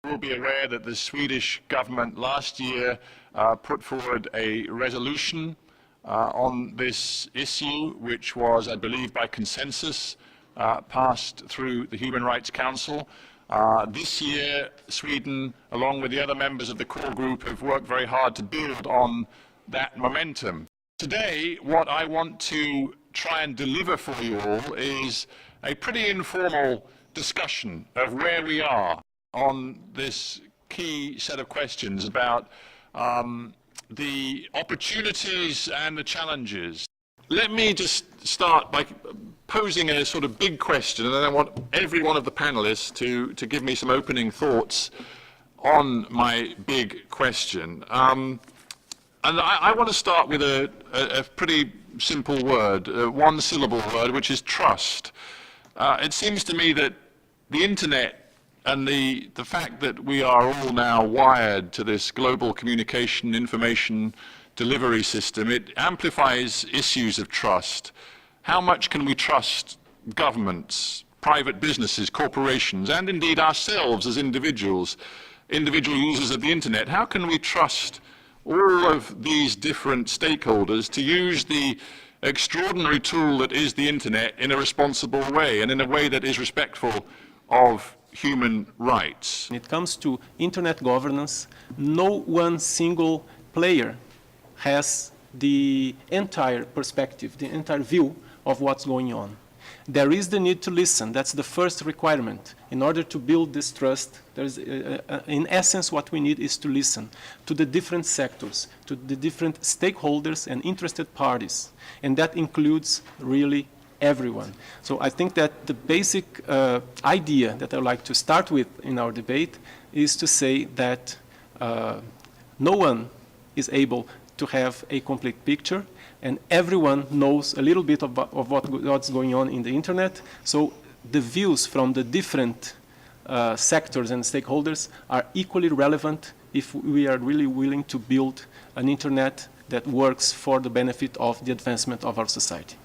will be aware that the Swedish government last year put forward a resolution on this issue, which was, I believe, by consensus passed through the Human Rights Council. This year, Sweden, along with the other members of the core group, have worked very hard to build on that momentum. Today, what I want to try and deliver for you all is a pretty informal discussion of where we are on this key set of questions about the opportunities and the challenges. Let me just start by posing a sort of big question, and then I want every one of the panelists to give me some opening thoughts on my big question. And I want to start with a pretty simple word, one syllable word, which is trust. It seems to me that the internet and the fact that we are all now wired to this global communication information delivery system, it amplifies issues of trust. How much can we trust governments, private businesses, corporations, and indeed ourselves as individual users of the internet? How can we trust all of these different stakeholders to use the extraordinary tool that is the internet in a responsible way and in a way that is respectful of human rights? When it comes to internet governance, no one single player has the entire perspective, the entire view of what's going on. There is the need to listen. That's the first requirement. In order to build this trust, in essence, what we need is to listen to the different sectors, to the different stakeholders and interested parties. And that includes really everyone. So I think that the basic idea that I would like to start with in our debate is to say that no one is able to have a complete picture, and everyone knows a little bit of what's going on in the internet. So the views from the different sectors and stakeholders are equally relevant if we are really willing to build an internet that works for the benefit of the advancement of our society.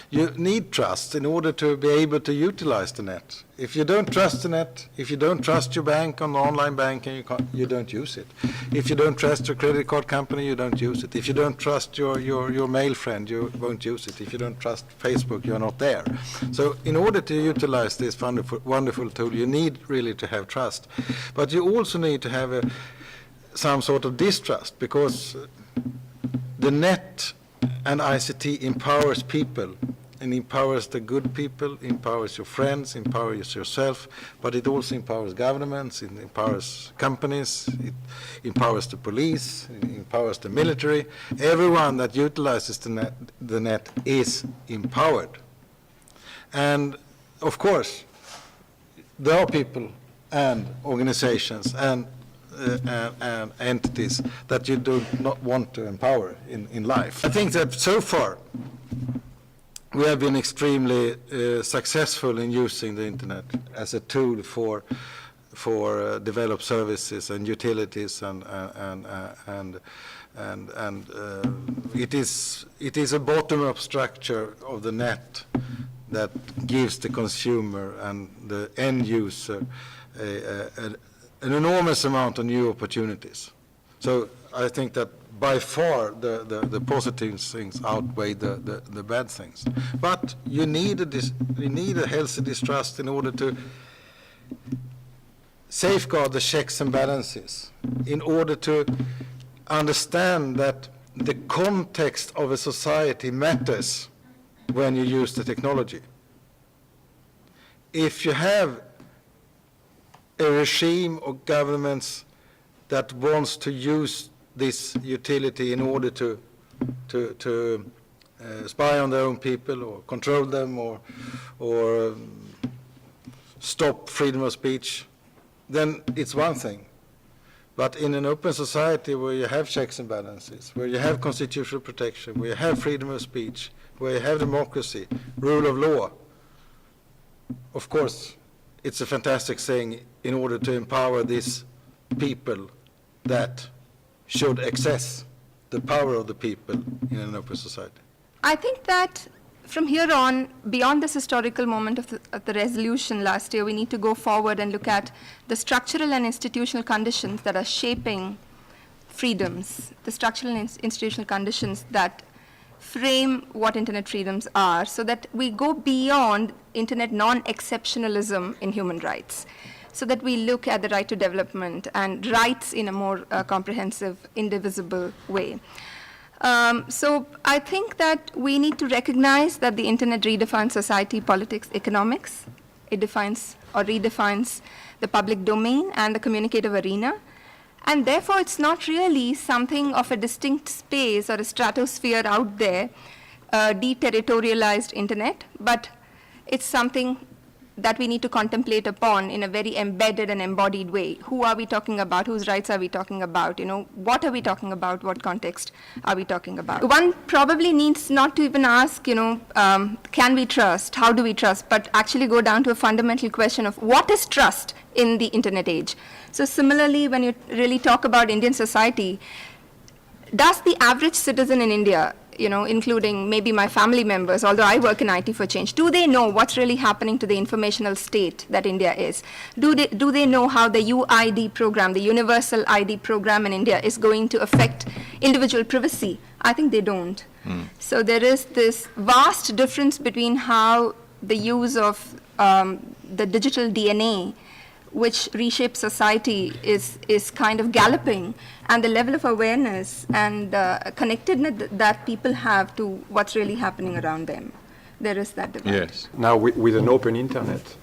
You need trust in order to be able to utilize the net. If you don't trust the net, if you don't trust your bank on online banking, you don't use it. If you don't trust your credit card company, you don't use it. If you don't trust your mail friend, you won't use it. If you don't trust Facebook, you're not there. So in order to utilize this wonderful tool, you need really to have trust. But you also need to have some sort of distrust, because the net and ICT empowers people, and empowers the good people, empowers your friends, empowers yourself, but it also empowers governments, it empowers companies, it empowers the police, it empowers the military. Everyone that utilizes the net is empowered. And of course, there are people and organizations and entities that you do not want to empower in life. I think that so far we have been extremely successful in using the internet as a tool for developed services and utilities, and it is a bottom-up structure of the net that gives the consumer and the end user an enormous amount of new opportunities. So I think that by far the positive things outweigh the bad things. But you need a healthy distrust in order to safeguard the checks and balances, in order to understand that the context of a society matters when you use the technology. If you have a regime of governments that wants to use this utility in order to spy on their own people, or control them, or stop freedom of speech, then it's one thing. But in an open society where you have checks and balances, where you have constitutional protection, where you have freedom of speech, where you have democracy, rule of law, of course, it's a fantastic thing in order to empower these people that should access the power of the people in an open society. I think that from here on, beyond this historical moment of the resolution last year, we need to go forward and look at the structural and institutional conditions that are shaping freedoms, the structural and institutional conditions that frame what internet freedoms are, so that we go beyond internet non-exceptionalism in human rights, so that we look at the right to development and rights in a more comprehensive, indivisible way. So I think that we need to recognize that the internet redefines society, politics, economics. It defines or redefines the public domain and the communicative arena. And therefore, it's not really something of a distinct space or a stratosphere out there, deterritorialized internet, but it's something that we need to contemplate upon in a very embedded and embodied way. Who are we talking about? Whose rights are we talking about? You know, what are we talking about? What context are we talking about? One probably needs not to even ask, you know, can we trust? How do we trust? But actually go down to a fundamental question of what is trust in the internet age? So similarly, when you really talk about Indian society, does the average citizen in India, you know, including maybe my family members, although I work in IT for Change, do they know what's really happening to the informational state that India is? Do they know how the UID program, the Universal ID program in India, is going to affect individual privacy? I think they don't. So there is this vast difference between how the use of the digital DNA, which reshapes society, is kind of galloping, and the level of awareness and connectedness that people have to what's really happening around them. There is that divide. Yes. Now, with an open internet,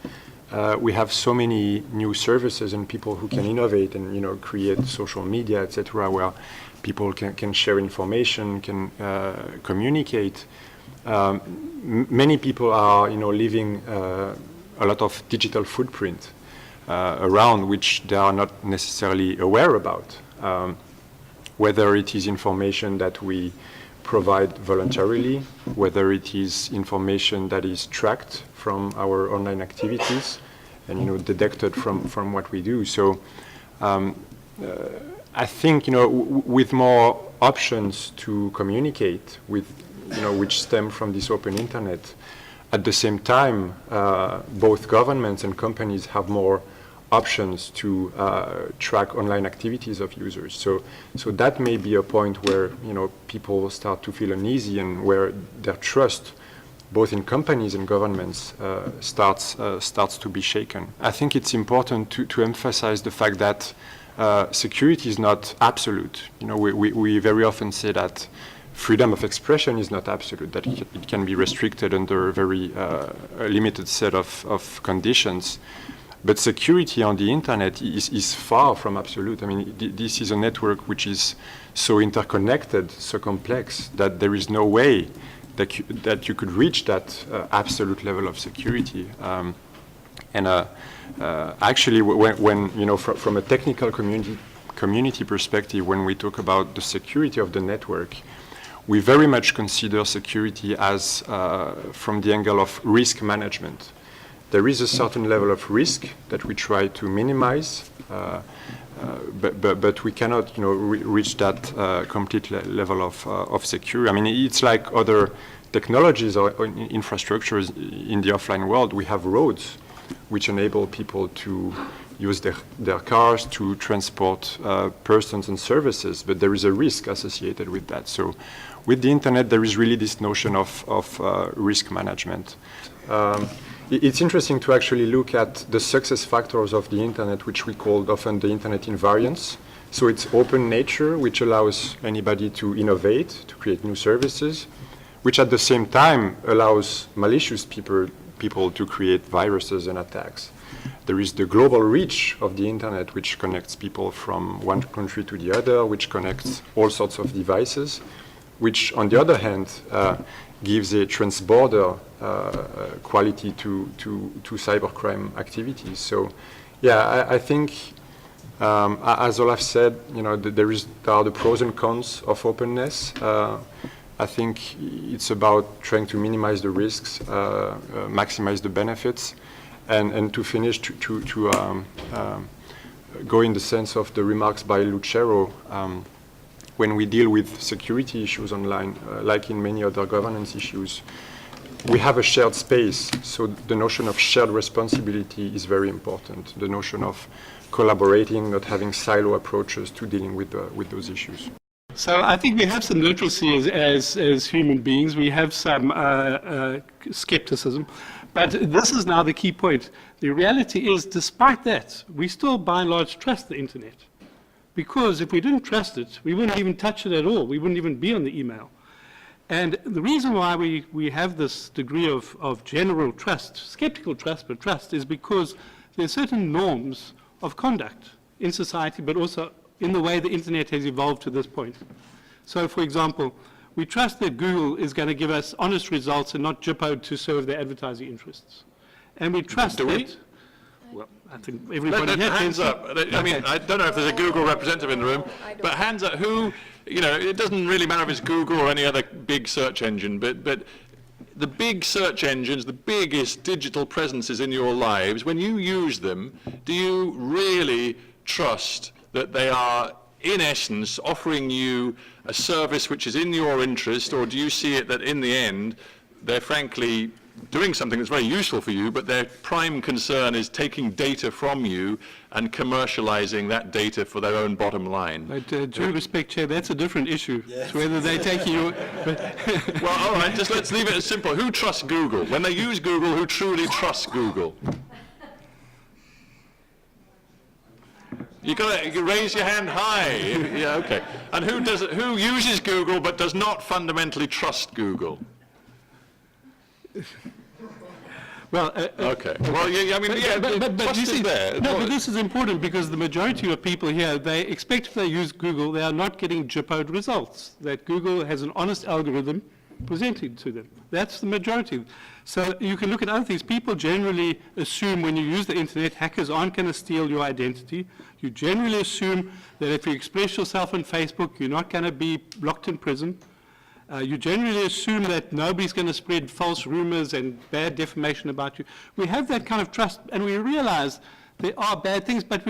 we have so many new services and people who can innovate and, you know, create social media, etc., where people can share information, can communicate. Many people are, you know, leaving a lot of digital footprint around which they are not necessarily aware about, whether it is information that we provide voluntarily, whether it is information that is tracked from our online activities and, you know, deducted from what we do. So I think, you know, with more options to communicate with, you know, which stem from this open internet, at the same time, both governments and companies have more options to track online activities of users. So that may be a point where, you know, people start to feel uneasy and where their trust, both in companies and governments, starts to be shaken. I think it's important to emphasize the fact that security is not absolute. You know, we very often say that freedom of expression is not absolute, that it can be restricted under a very limited set of conditions. But security on the internet is far from absolute. I mean, this is a network which is so interconnected, so complex, that there is no way that you could reach that absolute level of security. Actually, when you know, from a technical community perspective, when we talk about the security of the network, we very much consider security as from the angle of risk management. There is a certain level of risk that we try to minimize, but we cannot, you know, reach that complete level of security. I mean, it's like other technologies or infrastructures in the offline world. We have roads which enable people to use their cars to transport persons and services, but there is a risk associated with that. So with the internet, there is really this notion of risk management. It's interesting to actually look at the success factors of the internet, which we call often the internet invariance. So it's open nature, which allows anybody to innovate, to create new services, which at the same time allows malicious people to create viruses and attacks. There is the global reach of the internet, which connects people from one country to the other, which connects all sorts of devices, which on the other hand gives a transborder quality to cybercrime activities. So, yeah, I think, as Olaf said, you know, there are the pros and cons of openness. I think it's about trying to minimize the risks, maximize the benefits, and to finish to go in the sense of the remarks by Lucero. When we deal with security issues online, like in many other governance issues, we have a shared space, so the notion of shared responsibility is very important. The notion of collaborating, not having silo approaches to dealing with those issues. So I think we have some literacy as human beings. We have some skepticism. But this is now the key point. The reality is, despite that, we still by and large trust the internet. Because if we didn't trust it, we wouldn't even touch it at all. We wouldn't even be on the email. And the reason why we have this degree of general trust, skeptical trust, but trust, is because there are certain norms of conduct in society, but also in the way the internet has evolved to this point. So, for example, we trust that Google is going to give us honest results and not jippo to serve their advertising interests. And we trust Do we? that. Well, I think everybody here Hands tends up. I mean, I don't know if there's a Google representative in the room, but hands up. Who, you know, it doesn't really matter if it's Google or any other big search engine, but the big search engines, the biggest digital presences in your lives, when you use them, do you really trust that they are, in essence, offering you a service which is in your interest, or do you see it that in the end, they're frankly doing something that's very useful for you, but their prime concern is taking data from you and commercializing that data for their own bottom line? But due respect, Chair, that's a different issue. It's whether they take you. Well, all right, just let's leave it as simple. Who trusts Google? When they use Google, who truly trusts Google? You raise your hand high. Yeah, okay. And who uses Google but does not fundamentally trust Google? Well, okay. Well, yeah, I mean, yeah, but trust you is see, there. no, but this is important because the majority of people here, they expect if they use Google, they are not getting jippoed results. That Google has an honest algorithm presented to them. That's the majority. So you can look at other things. People generally assume when you use the internet, hackers aren't going to steal your identity. You generally assume that if you express yourself on Facebook, you're not going to be locked in prison. You generally assume that nobody's going to spread false rumors and bad defamation about you. We have that kind of trust, and we realize there are bad things, but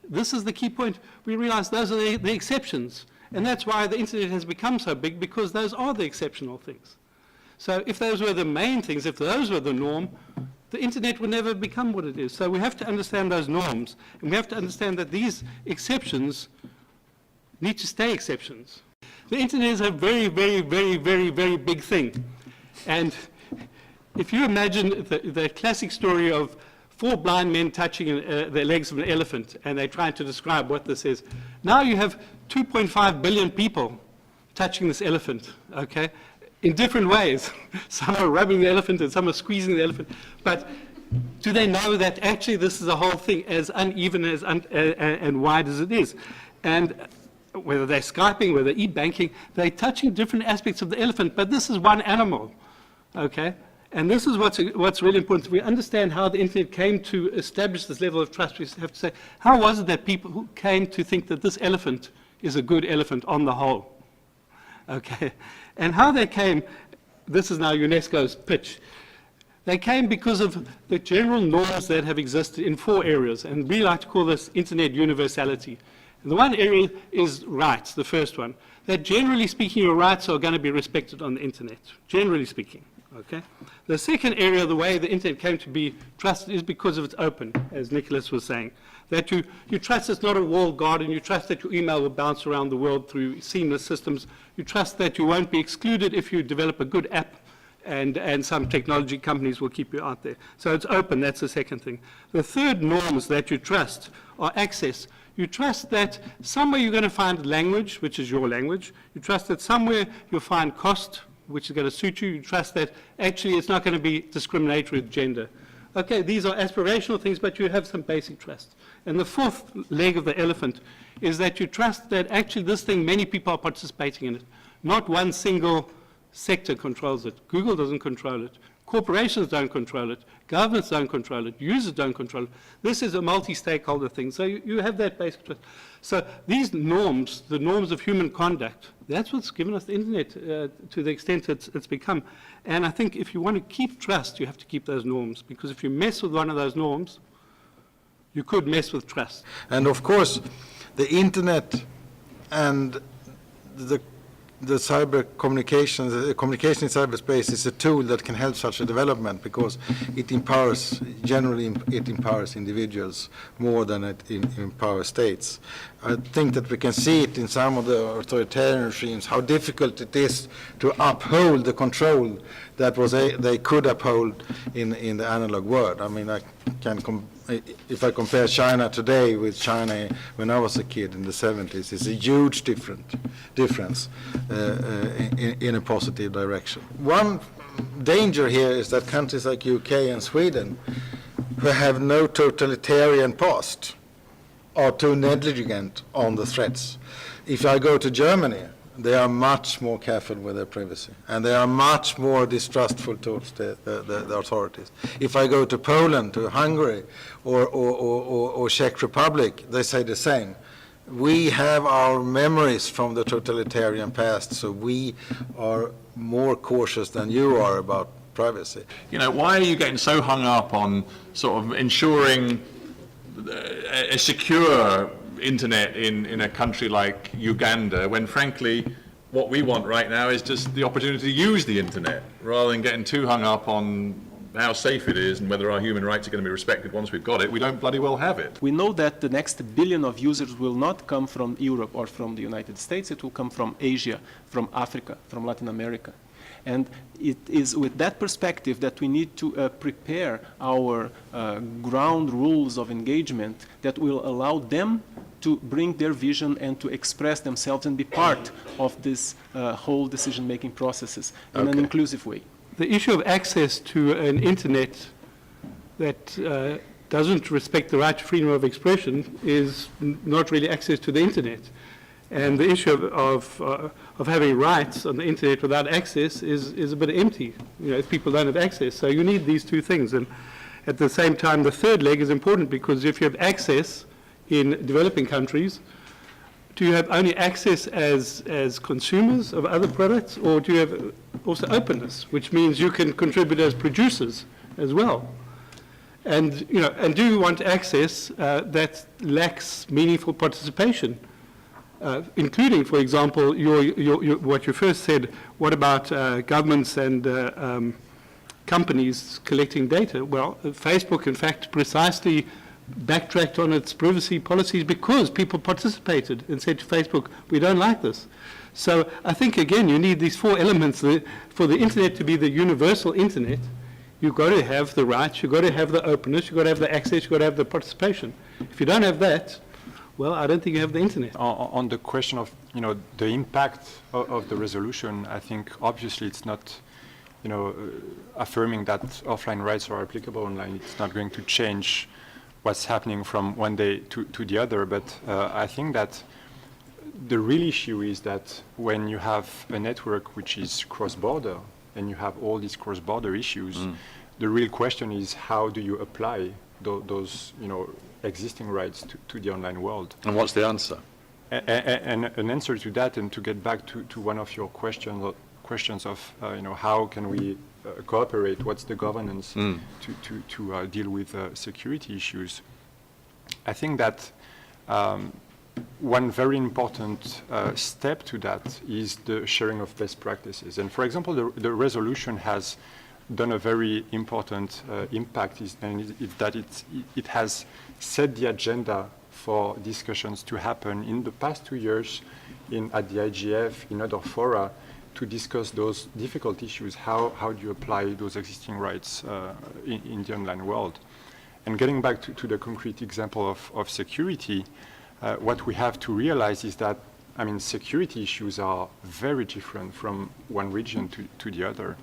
this is the key point. We realize those are the exceptions. And that's why the internet has become so big, because those are the exceptional things. So if those were the main things, if those were the norm, the internet would never become what it is. So we have to understand those norms, and we have to understand that these exceptions need to stay exceptions. The internet is a very, very, very, very, very big thing. And if you imagine the classic story of 4 blind men touching the legs of an elephant, and they're trying to describe what this is. Now you have 2.5 billion people touching this elephant, okay, in different ways. Some are rubbing the elephant and some are squeezing the elephant. But do they know that actually this is a whole thing as uneven as and wide as it is? And whether they're Skyping, whether they're e-banking, they're touching different aspects of the elephant, but this is one animal, okay? And this is what's really important. We understand how the internet came to establish this level of trust. We have to say, how was it that people who came to think that this elephant is a good elephant on the whole? Okay, and how they came, this is now UNESCO's pitch. They came because of the general norms that have existed in 4 areas, and we like to call this internet universality. And the one area is rights, the first one. That generally speaking, your rights are going to be respected on the internet, generally speaking. Okay. The second area, the way the internet came to be trusted, is because of its open, as Nicholas was saying. That you trust it's not a walled garden, you trust that your email will bounce around the world through seamless systems, you trust that you won't be excluded if you develop a good app, and some technology companies will keep you out there. So it's open, that's the second thing. The third norms that you trust are access. You trust that somewhere you're going to find language, which is your language. You trust that somewhere you'll find cost, which is going to suit you. You trust that actually it's not going to be discriminatory with gender. Okay, these are aspirational things, but you have some basic trust. And the fourth leg of the elephant is that you trust that actually this thing, many people are participating in it. Not one single sector controls it. Google doesn't control it. Corporations don't control it. Governments don't control it. Users don't control it. This is a multi-stakeholder thing. So you have that basic trust. So these norms, the norms of human conduct, that's what's given us the internet to the extent it's become. And I think if you want to keep trust, you have to keep those norms. Because if you mess with one of those norms, you could mess with trust. And of course, the internet and the the cyber communications, communication in cyberspace is a tool that can help such a development because it empowers, generally it empowers individuals more than it empowers states. I think that we can see it in some of the authoritarian regimes, how difficult it is to uphold the control that they could uphold in the analog world. I mean, if I compare China today with China when I was a kid in the 70s, it's a huge difference in a positive direction. One danger here is that countries like UK and Sweden, who have no totalitarian past, are too negligent on the threats. If I go to Germany, they are much more careful with their privacy, and they are much more distrustful towards the authorities. If I go to Poland, to Hungary, or Czech Republic, they say the same. We have our memories from the totalitarian past, so we are more cautious than you are about privacy. You know, why are you getting so hung up on sort of ensuring a secure internet in a country like Uganda, when frankly what we want right now is just the opportunity to use the internet rather than getting too hung up on how safe it is and whether our human rights are going to be respected once we've got it? We don't bloody well have it. We know that the next billion of users will not come from Europe or from the United States. It will come from Asia, from Africa, from Latin America. And it is with that perspective that we need to prepare our ground rules of engagement that will allow them to bring their vision and to express themselves and be part of this whole decision-making processes in an inclusive way. The issue of access to an internet that doesn't respect the right to freedom of expression is not really access to the internet. And the issue of having rights on the internet without access is a bit empty, you know, if people don't have access. So you need these two things. And at the same time, the third leg is important, because if you have access in developing countries, do you have only access as consumers of other products, or do you have also openness, which means you can contribute as producers as well? And, you know, and do you want access that lacks meaningful participation? Including, for example, what you first said, what about governments and companies collecting data? Well, Facebook, in fact, precisely backtracked on its privacy policies because people participated and said to Facebook, we don't like this. So I think, again, you need these four elements. For the internet to be the universal internet, you've got to have the rights, you've got to have the openness, you've got to have the access, you've got to have the participation. If you don't have that, well, I don't think you have the internet. On the question of, you know, the impact of the resolution, I think obviously it's not, you know, affirming that offline rights are applicable online. It's not going to change what's happening from one day to the other. But I think that the real issue is that when you have a network which is cross-border and you have all these cross-border issues, the real question is how do you apply those, you know, existing rights to the online world. And what's the answer? And an answer to that, and to get back to one of your questions of, you know, how can we cooperate, what's the governance to deal with security issues. I think that one very important step to that is the sharing of best practices. And for example, the resolution has done a very important impact, and is that it has set the agenda for discussions to happen in the past 2 years at the IGF, in other fora, to discuss those difficult issues. How do you apply those existing rights in the online world? And getting back to the concrete example of security, what we have to realize is that, I mean, security issues are very different from one region to the other.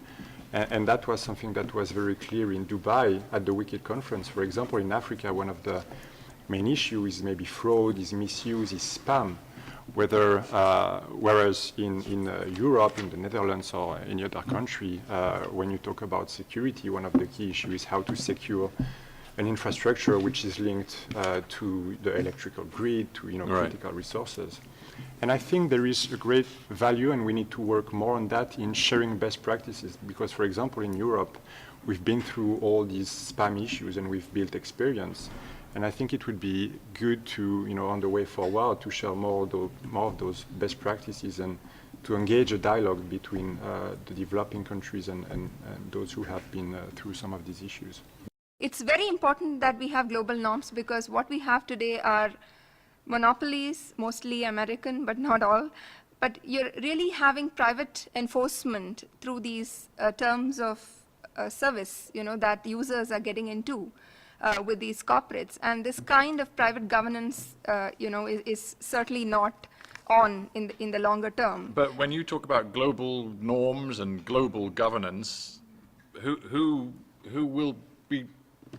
And that was something that was very clear in Dubai at the Wicked Conference. For example, in Africa, one of the main issues is maybe fraud, is misuse, is spam. Whereas in Europe, in the Netherlands, or any other country, when you talk about security, one of the key issues is how to secure an infrastructure which is linked to the electrical grid, to, you know, critical resources. And I think there is a great value, and we need to work more on that in sharing best practices. Because, for example, in Europe, we've been through all these spam issues and we've built experience. And I think it would be good to, you know, on the way forward, to share more of those best practices and to engage a dialogue between the developing countries and those who have been through some of these issues. It's very important that we have global norms, because what we have today are monopolies, mostly American, but not all. But you're really having private enforcement through these terms of service, that users are getting into with these corporates. And this kind of private governance, is certainly not on in the longer term. But when you talk about global norms and global governance, who will be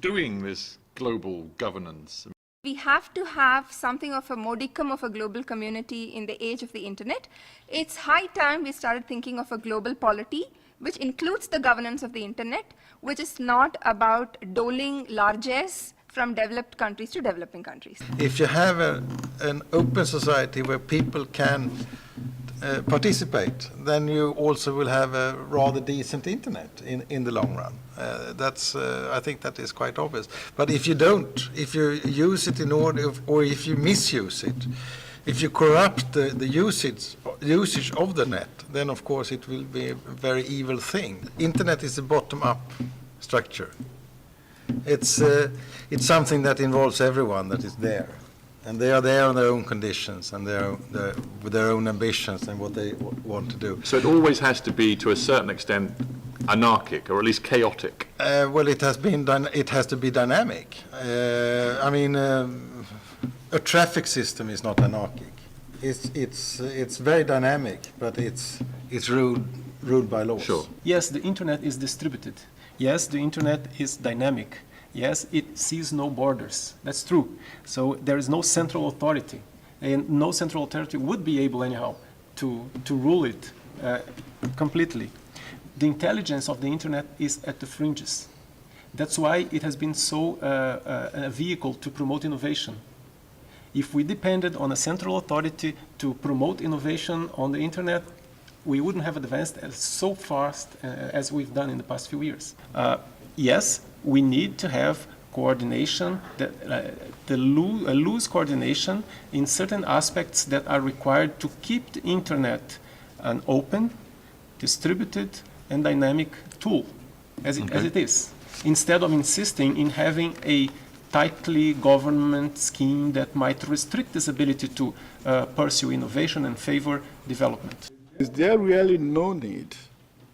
doing this global governance? We have to have something of a modicum of a global community in the age of the internet. It's high time we started thinking of a global polity, which includes the governance of the internet, which is not about doling largesse from developed countries to developing countries. If you have an open society where people can participate, then you also will have a rather decent internet in the long run. I think that is quite obvious. But if you don't, if you use it in order, or if you misuse it, if you corrupt the usage of the net, then of course it will be a very evil thing. Internet is a bottom-up structure. It's something that involves everyone that is there. And they are there on their own conditions and with their own ambitions and what they want to do. So it always has to be, to a certain extent, anarchic, or at least chaotic. Well, it has to be dynamic. A traffic system is not anarchic. It's very dynamic, but it's ruled by laws. Sure. Yes, the internet is distributed. Yes, the internet is dynamic. Yes, it sees no borders. That's true. So there is no central authority, and no central authority would be able anyhow to rule it completely. The intelligence of the internet is at the fringes. That's why it has been so a vehicle to promote innovation. If we depended on a central authority to promote innovation on the internet, we wouldn't have advanced so fast as we've done in the past few years. Yes, we need to have coordination, a loose coordination in certain aspects that are required to keep the internet an open, distributed, and dynamic tool, as it is, instead of insisting in having a tightly government scheme that might restrict this ability to pursue innovation and favor development. Is there really no need?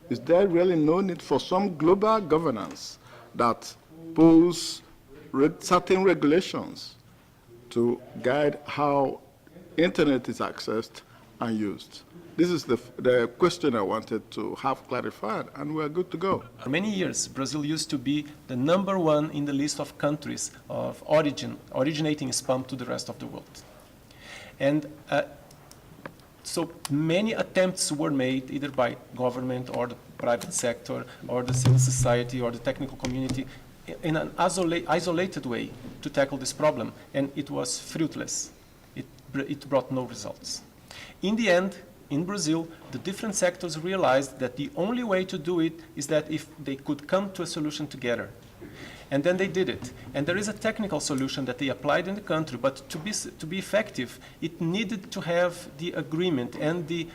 Is there really no need for some global governance that pulls certain regulations to guide how internet is accessed and used? This is the question I wanted to have clarified, and we're good to go. For many years, Brazil used to be the #1 in the list of countries of originating spam to the rest of the world. And so many attempts were made, either by government or the private sector or the civil society or the technical community, in an isolated way to tackle this problem, and it was fruitless. It brought no results. In the end, in Brazil, the different sectors realized that the only way to do it is that if they could come to a solution together. And then they did it. And there is a technical solution that they applied in the country, but to be effective, it needed to have the agreement and the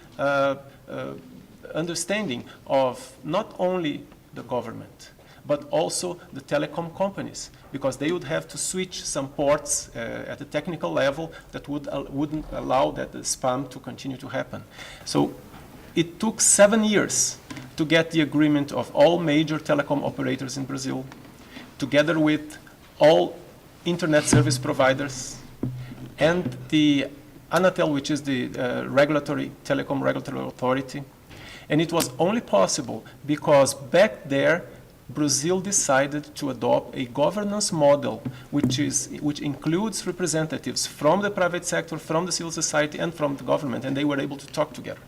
understanding of not only the government, but also the telecom companies, because they would have to switch some ports at the technical level that wouldn't allow that the spam to continue to happen. So it took 7 years to get the agreement of all major telecom operators in Brazil, together with all internet service providers and the Anatel, which is the telecom regulatory authority. And it was only possible because back there, Brazil decided to adopt a governance model which includes representatives from the private sector, from the civil society, and from the government, and they were able to talk together.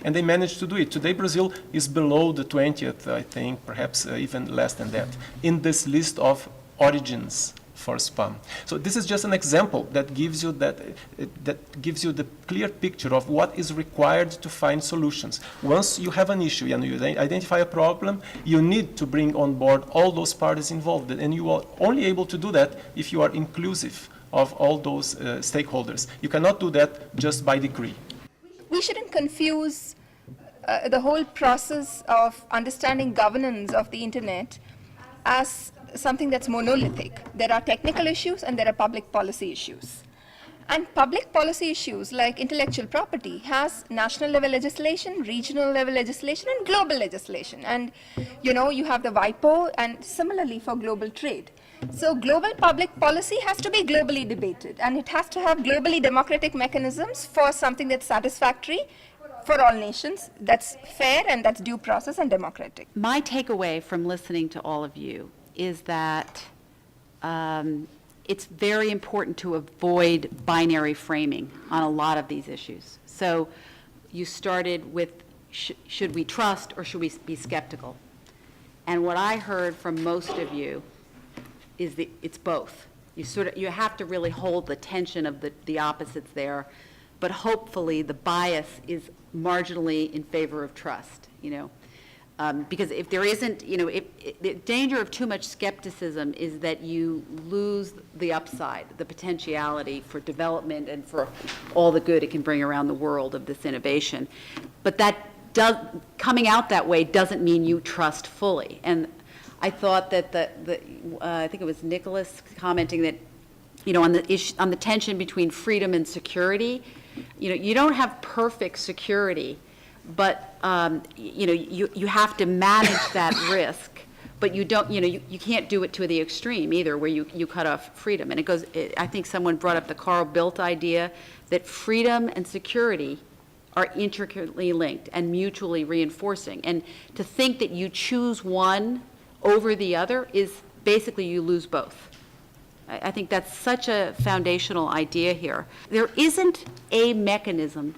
And they managed to do it. Today, Brazil is below the 20th, I think, perhaps even less than that, in this list of origins for spam. So this is just an example that gives you the clear picture of what is required to find solutions. Once you have an issue and you identify a problem, you need to bring on board all those parties involved, and you are only able to do that if you are inclusive of all those stakeholders. You cannot do that just by degree. We shouldn't confuse the whole process of understanding governance of the internet as something that's monolithic. There are technical issues and there are public policy issues. And public policy issues like intellectual property has national level legislation, regional level legislation, and global legislation. And you have the WIPO, and similarly for global trade. So global public policy has to be globally debated, and it has to have globally democratic mechanisms for something that's satisfactory for all nations, that's fair and that's due process and democratic. My takeaway from listening to all of you is that it's very important to avoid binary framing on a lot of these issues. So you started with, should we trust or should we be skeptical? And what I heard from most of you is that it's both. You have to really hold the tension of the opposites there, but hopefully the bias is marginally in favor of trust, because if there isn't, the danger of too much skepticism is that you lose the upside, the potentiality for development and for all the good it can bring around the world of this innovation. But coming out that way doesn't mean you trust fully. And I thought that I think it was Nicholas commenting that, on the tension between freedom and security, you don't have perfect security, but you have to manage that risk. But you don't, you can't do it to the extreme either, where you cut off freedom. And it goes. I think someone brought up the Carl Bildt idea that freedom and security are intricately linked and mutually reinforcing. And to think that you choose one over the other is basically you lose both. I think that's such a foundational idea here. There isn't a mechanism,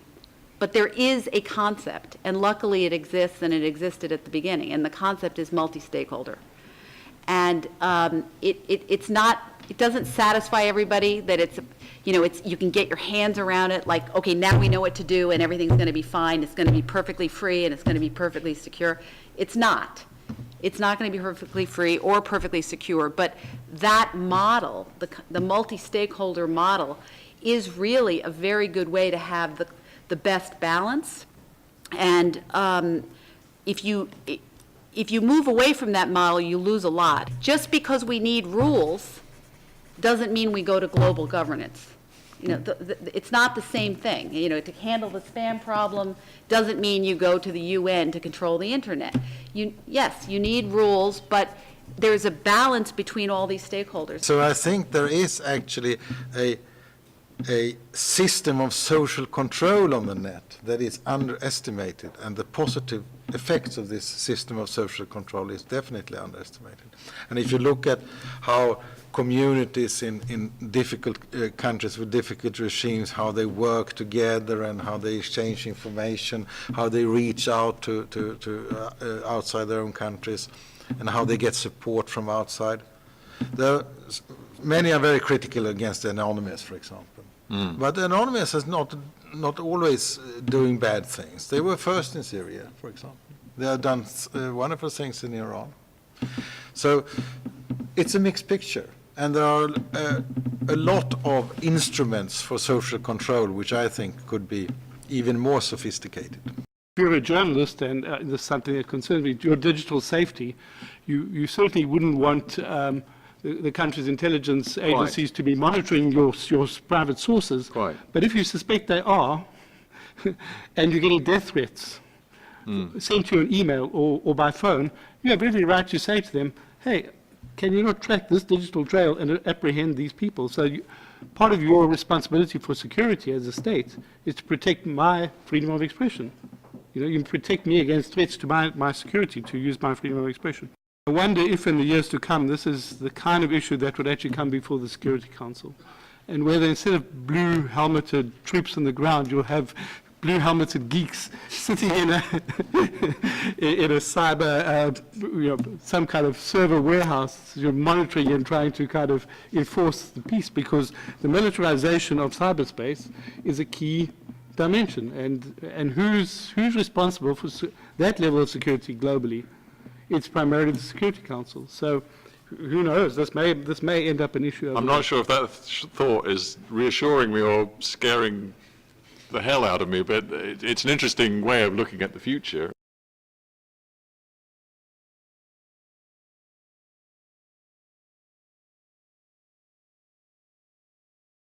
but there is a concept, and luckily it exists, and it existed at the beginning, and the concept is multi-stakeholder. And it doesn't satisfy everybody that you can get your hands around it, like, okay, now we know what to do and everything's going to be fine, it's going to be perfectly free and it's going to be perfectly secure. It's not. It's not going to be perfectly free or perfectly secure, but that model, the multi-stakeholder model, is really a very good way to have the best balance. And if you move away from that model, you lose a lot. Just because we need rules doesn't mean we go to global governance. It's not the same thing. To handle the spam problem doesn't mean you go to the UN to control the internet. Yes, you need rules, but there's a balance between all these stakeholders. So I think there is actually a system of social control on the net that is underestimated, and the positive effects of this system of social control is definitely underestimated. And if you look at how communities in difficult countries with difficult regimes, how they work together and how they exchange information, how they reach out to outside their own countries, and how they get support from outside. Many are very critical against Anonymous, for example. But Anonymous is not always doing bad things. They were first in Syria, for example. They have done wonderful things in Iran. So it's a mixed picture. And there are a lot of instruments for social control, which I think could be even more sophisticated. If you're a journalist, and this is something that concerns me, your digital safety, you certainly wouldn't want the country's intelligence agencies to be monitoring your private sources. Quite. But if you suspect they are, and you're getting death threats sent to you an email or by phone, you have every right to say to them, hey, can you not track this digital trail and apprehend these people? So part of your responsibility for security as a state is to protect my freedom of expression. You can protect me against threats to my security, to use my freedom of expression. I wonder if in the years to come, this is the kind of issue that would actually come before the Security Council. And whether instead of blue helmeted troops on the ground, you'll have blue helmeted geeks sitting in a cyber, some kind of server warehouse, monitoring and trying to kind of enforce the peace, because the militarization of cyberspace is a key dimension. And who's responsible for that level of security globally? It's primarily the Security Council. So who knows? This may end up an issue. I'm not sure if that thought is reassuring me or scaring the hell out of me, but it's an interesting way of looking at the future.